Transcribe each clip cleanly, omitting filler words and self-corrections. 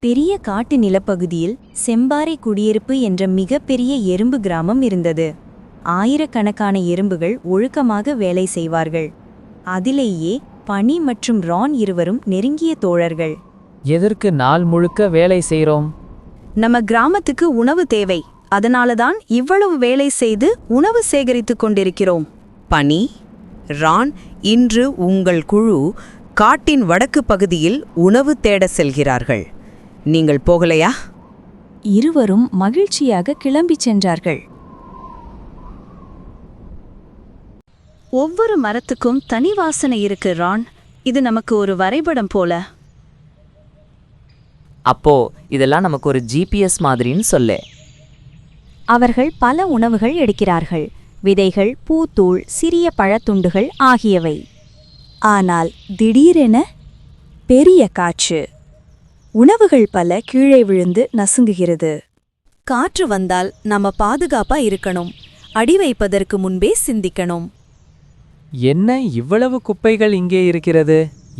பெரிய காட்டு நிலப்பகுதியில் செம்பாறை குடியிருப்பு என்ற மிகப்பெரிய எறும்பு கிராமம் இருந்தது. ஆயிரக்கணக்கான எறும்புகள் ஒழுக்கமாக வேலை செய்வார்கள். அதிலேயே பனி மற்றும் ரான் இருவரும் நெருங்கிய தோழர்கள். எதற்கு நாள் முழுக்க வேலை செய்றோம்? நம்ம கிராமத்துக்கு உணவு தேவை. அதனாலதான் இவ்வளவு வேலை செய்து உணவு சேகரித்துக் கொண்டிருக்கிறோம். பனி, ரான், இன்று உங்கள் குழு காட்டின் வடக்கு பகுதியில் உணவு தேட செல்கிறார்கள். நீங்கள் போகலையா? இருவரும் மகிழ்ச்சியாக கிளம்பிச் சென்றார்கள். ஒவ்வொரு மரத்துக்கும் தனி வாசனை இருக்கு ரான். இது நமக்கு ஒரு வரைபடம் போல. அப்போ இதெல்லாம் நமக்கு ஒரு GPS மாதிரின்னு சொல்லு. அவர்கள் பல உணவுகள் எடுக்கிறார்கள். விதைகள், பூத்தூள், சிறிய பழத்துண்டுகள் ஆகியவை. ஆனால் திடீரென பெரிய காற்று. உணவுகள் பல கீழே விழுந்து நசுங்குகிறது. காற்று வந்தால் நம்ம பாதுகாப்பா இருக்கணும். அடி வைப்பதற்கு முன்பே சிந்திக்கணும். என்ன இவ்வளவு குப்பைகள் இங்கே இருக்கிறது?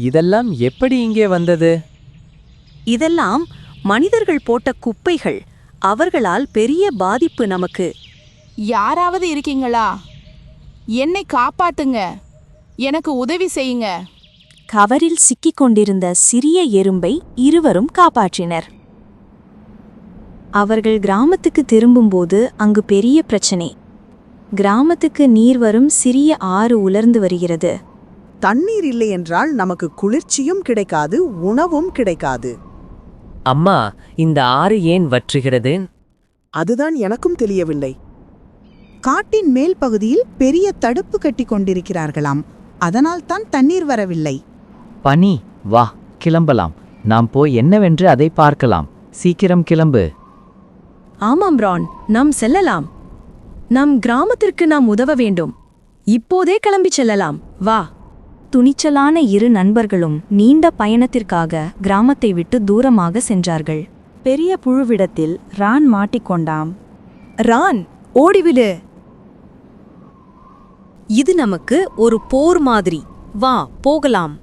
இதெல்லாம் எப்படி இங்கே வந்தது? இதெல்லாம் மனிதர்கள் போட்ட குப்பைகள். அவர்களால் பெரிய பாதிப்பு நமக்கு. யாராவது இருக்கீங்களா? என்னை காப்பாத்துங்க. எனக்கு உதவி செய்யுங்க. கவரில் சிக்கிக் கொண்டிருந்த சிறிய எறும்பை இருவரும் காப்பாற்றினர். அவர்கள் கிராமத்துக்கு திரும்பும்போது அங்கு பெரிய பிரச்சனை. கிராமத்துக்கு நீர் வரும் சிறிய ஆறு உலர்ந்து வருகிறது. தண்ணீர் இல்லை என்றால் நமக்கு குளிர்ச்சியும் கிடைக்காது, உணவும் கிடைக்காது. அம்மா, இந்த ஆறு ஏன் வற்றுகிறது? அதுதான் எனக்கும் தெரியவில்லை. காட்டின் மேல் பகுதியில் பெரிய தடுப்பு கட்டி கொண்டிருக்கிறார்களாம். அதனால் தான் தண்ணீர் வரவில்லை. பனி, வா கிளம்பலாம். நாம் போய் என்னவென்று அதை பார்க்கலாம். சீக்கிரம் கிளம்பு. ஆமாம் ரான், நாம் செல்லலாம். நம் கிராமத்திற்கு நாம் உதவ வேண்டும். இப்போதே கிளம்பிச் செல்லலாம். வா. துணிச்சலான இரு நண்பர்களும் நீண்ட பயணத்திற்காக கிராமத்தை விட்டு தூரமாக சென்றார்கள். பெரிய புழுவிடத்தில் ரான் மாட்டிக்கொண்டாம். ரான், ஓடிவிடு. இது நமக்கு ஒரு போர் மாதிரி. வா, போகலாம்.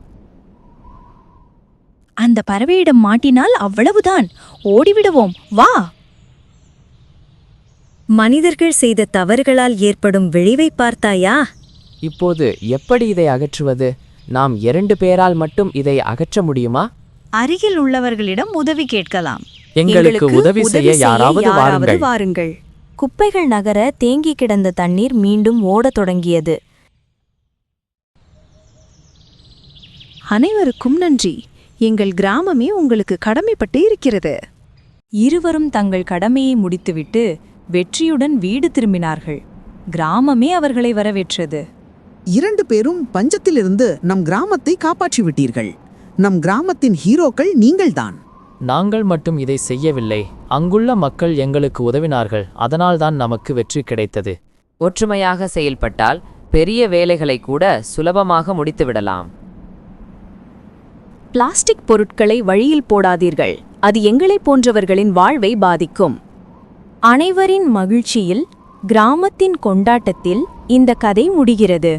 அந்த பறவையிடம் மாட்டினால் அவ்வளவுதான். ஓடிவிடுவோம், வா. மனிதர்கள் செய்த தவறுகளால் ஏற்படும் விளைவை பார்த்தாயா? இப்போது எப்படி இதை அகற்றுவது? நாம் 2 பேரால் மட்டும் இதை அகற்ற முடியுமா? அருகில் உள்ளவர்களிடம் உதவி கேட்கலாம். எங்களுக்கு உதவி செய்ய யாராவது வாருங்கள். குப்பைகள் நகர தேங்கி கிடந்த தண்ணீர் மீண்டும் ஓடத் தொடங்கியது. அனைவருக்கும் நன்றி. எங்கள் கிராமமே உங்களுக்கு கடமைப்பட்டு இருக்கிறது. இருவரும் தங்கள் கடமையை முடித்துவிட்டு வெற்றியுடன் வீடு திரும்பினார்கள். கிராமமே அவர்களை வரவேற்றது. 2 பேரும் பஞ்சத்திலிருந்து நம் கிராமத்தை காப்பாற்றி விட்டீர்கள். நம் கிராமத்தின் ஹீரோக்கள் நீங்கள்தான். நாங்கள் மட்டும் இதை செய்யவில்லை. அங்குள்ள மக்கள் எங்களுக்கு உதவினார்கள். அதனால்தான் நமக்கு வெற்றி கிடைத்தது. ஒற்றுமையாக செயல்பட்டால் பெரிய வேலைகளை கூட சுலபமாக முடித்துவிடலாம். பிளாஸ்டிக் பொருட்களை வழியில் போடாதீர்கள். அது எங்களைப் போன்றவர்களின் வாழ்வை பாதிக்கும். அனைவரின் மகிழ்ச்சியில், கிராமத்தின் கொண்டாட்டத்தில் இந்த கதை முடிகிறது.